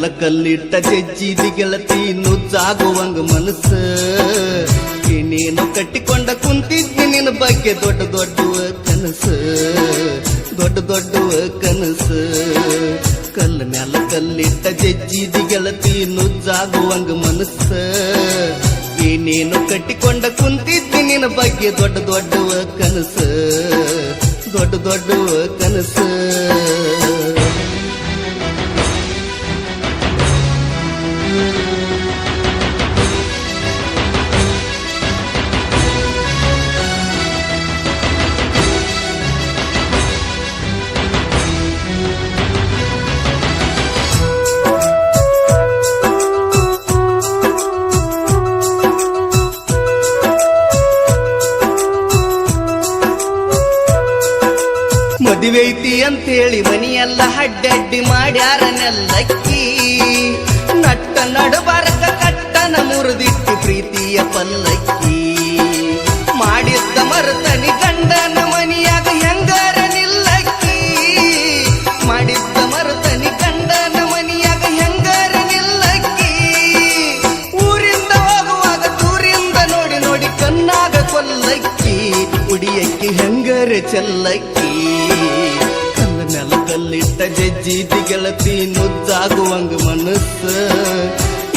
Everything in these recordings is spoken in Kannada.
ಮ್ಯಾಲ ಕಲ್ಲಿಟ್ಟ ಜಜ್ಜಿದಿ ಗೆಳತಿ ನುಜ್ಜಾಗುವಂಗ ಮನಸ್ಸ ನೀನು ಕಟ್ಟಿಕೊಂಡ ಕುಂತಿದ್ದಿ ನಿನ್ನ ಬಗ್ಗೆ ದೊಡ್ಡ ದೊಡ್ಡ ಕನಸು ದೊಡ್ಡ ದೊಡ್ಡ ಕನಸು ಕಲ್ಲ ಮ್ಯಾಲ ಕಲ್ಲಿಟ್ಟ ಜಜ್ಜಿದಿ ಗೆಳತಿ ನುಜ್ಜಾಗುವಂಗ ಮನಸ್ಸ ನೀನು ಕಟ್ಟಿಕೊಂಡ ಕುಂತಿದ್ದಿ ನಿನ್ನ ಬಗ್ಗೆ ದೊಡ್ಡ ದೊಡ್ಡ ಕನಸು ದೊಡ್ಡ ದೊಡ್ಡ ಕನಸು ಮದುವೆೈತಿ ಅಂತೇಳಿ ಮನಿಯೆಲ್ಲ ಅಡ್ಡಡ್ಡಿ ಮಾಡ್ಯಾರ ನೆಲ್ಲಕ್ಕಿ ನಟ್ಟ ನಡಬಾರಕ ಕಟ್ಟನ ಮುರಿದಿಟ್ಟು ಪ್ರೀತಿಯ ಪಲ್ಲಕ್ಕಿ ಮಾಡಿದ್ದ ಮರತನಿ ಗಂಡನ ಮನಿಯಾಗ ಹೆಂಗಾರ ನಿಲ್ಲಕ್ಕಿ ಮಾಡಿದ್ದ ಮರತನಿ ಗಂಡನ ಮನಿಯಾಗ ಹೆಂಗಾರ ನಿಲ್ಲಕ್ಕಿ ಊರಿಂದ ಹೋಗುವಾಗ ದೂರಿಂದ ನೋಡಿ ನೋಡಿ ಕಣ್ಣಾಗ ಕೊಲ್ಲಕ್ಕಿ ಉಡಿಯಕ್ಕಿ ಹೆಂಗಾರ ಚೆಲ್ಲಕ್ಕಿ ಕಲ್ಲಿಟ್ಟ ಜಜ್ಜಿದಿ ಗೆಳತಿ ನುಜ್ಜಾಗುವಂಗ ಮನಸ್ಸ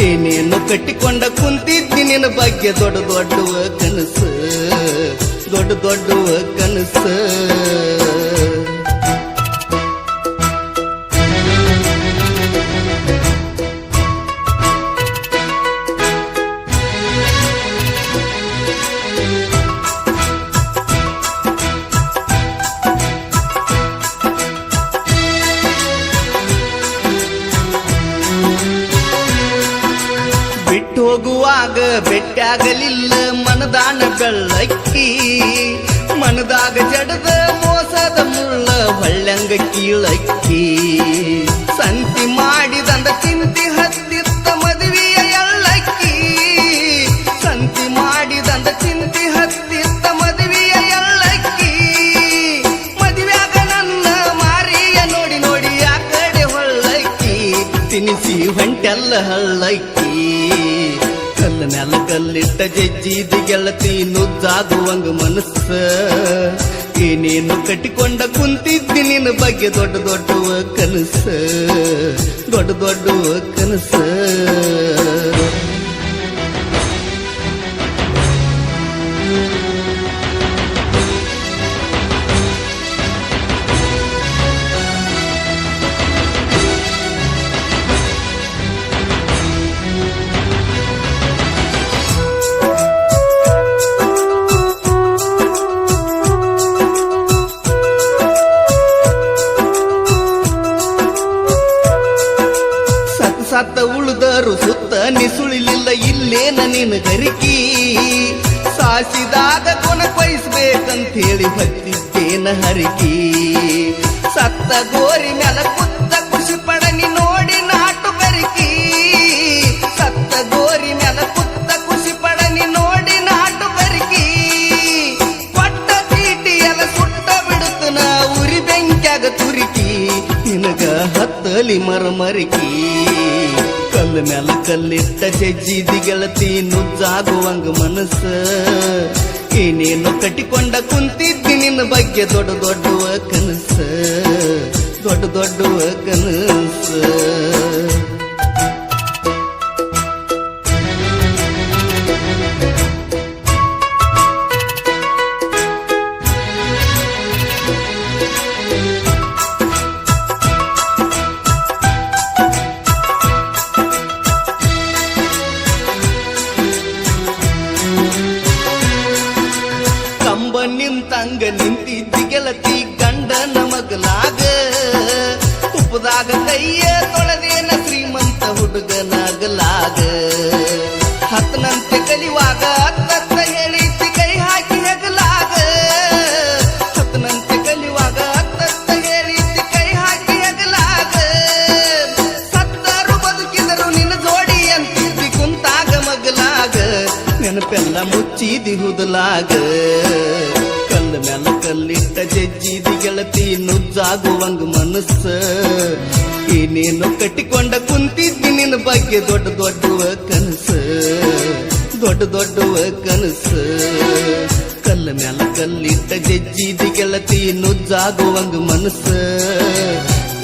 ಏನೇನು ಕಟ್ಟಿಕೊಂಡ ಕುಂತಿದ್ದಿ ನಿನ್ನ ಬಗ್ಗೆ ದೊಡ್ಡ ದೊಡ್ಡ ಕನಸು ದೊಡ್ಡ ದೊಡ್ಡ ಕನಸು ಹೋಗುವಾಗ ಬೆಟ್ಟಾಗಲಿಲ್ಲ ಮನದಾನ ಬೆಳ್ಳಕ್ಕಿ ಮನದಾಗ ಜಡದ ಮೋಸದ ಮುಳ್ಳ ಹೊಳ್ಳಂಗ ಕೀಳಕ್ಕಿ ಸಂತಿ ಮಾಡಿದಂದ ಚಿಂತಿ ಹತ್ತಿತ್ತ ಮದುವೆಯ ಎಳ್ಳಕ್ಕಿ ಸಂತಿ ಮಾಡಿದಂದ ಚಿಂತಿ ಹತ್ತಿತ್ತ ಮದುವೆಯ ಎಳ್ಳಕ್ಕಿ ಮದುವೆಯಾಗ ನನ್ನ ಮಾರಿಯ ನೋಡಿ ನೋಡಿ ಆ ಕಡೆ ಹೊಳ್ಳಕ್ಕಿ ತಿನಿಸಿ ಹೊಂಟೆಲ್ಲ ಹಳ್ಳಕ್ಕಿ ಕಲ್ಲ ಮ್ಯಾಲ ಕಲ್ಲಿಟ್ಟ ಜಜ್ಜಿದಿ ಗೆಳತಿ ನುಜ್ಜಾಗುವಂಗ ಮನಸ್ಸ ಏನೇನು ಕಟ್ಟಿಕೊಂಡ ಕುಂತಿದ್ದಿ ನಿನ್ನ ಬಗ್ಗೆ ದೊಡ್ಡ ದೊಡ್ಡ ಕನಸು ದೊಡ್ಡ ದೊಡ್ಡ ಕನಸು ಸತ್ತ ಉಳಿದರು ಸುತ್ತ ನಿಸುಳಿಲಿಲ್ಲ ಇಲ್ಲೇನ ನಿನ್ನ ಗರಿಕಿ ಸಾಸಿದಾಗ ಕೊನಕೊಯ್ಸ್ಬೇಕಂತ ಹೇಳಿ ಹತ್ತಿದ್ದೇನ ಹರಿಕಿ ಸತ್ತ ಗೋರಿ ಮ್ಯಾಲ ಕುತ್ತ ಖುಷಿ ಪಡನಿ ನೋಡಿ ನಾಟು ಗರಿಕಿ ಸತ್ತ ಗೋರಿ ಮ್ಯಾಲ ಕುತ್ತ ಖುಷಿ ಪಡನಿ ನೋಡಿ ನಾಟು ಗರಿಕಿ ಕೊಟ್ಟ ಚೀಟಿ ಎಲ್ಲ ಸುಟ್ಟ ಬಿಡುತ್ತ ನಾ ಉರಿ ಬೆಂಕ್ಯಾಗ ತುರಿಕಿ ನಿನಗ ಹತ್ತಲಿ ಮರಮರಿಕಿ ಕಲ್ಲ ಮ್ಯಾಲ ಕಲ್ಲಿಟ್ಟ ಜಜ್ಜಿದಿ ಗೆಳತಿ ನುಜ್ಜಾಗುವಂಗ ಮನಸ್ಸ ಏನೇನು ಕಟ್ಟಿಕೊಂಡ ಕುಂತಿದ್ದಿ ನಿನ್ನ ಬಗ್ಗೆ ದೊಡ್ಡ ದೊಡ್ಡ ಕನಸು ದೊಡ್ಡ ದೊಡ್ಡ ಕನಸು ನಿಂತಂಗ ನಿಂತಿದ್ದಿ ಗೆಳತಿ ಗಂಡನ ಮಗಲಾಗ ಉಪ್ಪದಾಗ ಕೈಯ ತೊಳೆದೇನ ಶ್ರೀಮಂತ ಹುಡುಗನಾಗಲಾಗ ಹತ್ತನಂತೆ ಕಲಿವಾಗ ಅತ್ತ ಹೇಳಿಸಿ ಕೈ ಹಾಕಿ ಹೆಗಲಾಗ ಹತ್ತನಂತೆ ಕಲಿವಾಗ ಅತ್ತ ಹೇಳಿಸಿ ಕೈ ಹಾಕಿ ಹೆಗಲಾಗ ಸತ್ತರು ಬದುಕಿದರು ನಿನ್ನ ಜೋಡಿ ಅಂತಿದ್ದಿ ಕುಂತಾಗ ಮಗಲಾಗ ನೆನಪೆಲ್ಲ ಮುಚ್ಚಿದಿ ಹುದಲಾಗ ಕಲ್ಲ ಮ್ಯಾಲ ಕಲ್ಲಿಟ್ಟ ಜಜ್ಜಿದಿ ಗೆಳತಿ ನುಜ್ಜಾಗುವಂಗ ಮನಸ್ಸ ಏನೇನು ಕಟ್ಟಿಕೊಂಡ ಕುಂತಿದ್ದಿ ನಿನ್ನ ಬಗ್ಗೆ ದೊಡ್ಡ ದೊಡ್ಡವ ಕನಸು ದೊಡ್ಡ ದೊಡ್ಡವ ಕನಸು ಕಲ್ಲ ಮ್ಯಾಲ ಕಲ್ಲಿಟ್ಟ ಜಜ್ಜಿದಿ ಗೆಳತಿ ನುಜ್ಜಾಗುವಂಗ ಮನಸ್ಸು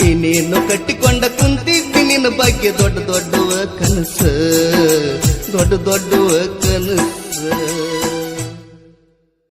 ಏನೇನು ಕಟ್ಟಿಕೊಂಡ ಕುಂತಿದ್ದಿ ನಿನ್ನ ಬಗ್ಗೆ ದೊಡ್ಡ ದೊಡ್ಡವ ಕನಸು ದೊಡ್ಡ ದೊಡ್ಡವ ಕನಸು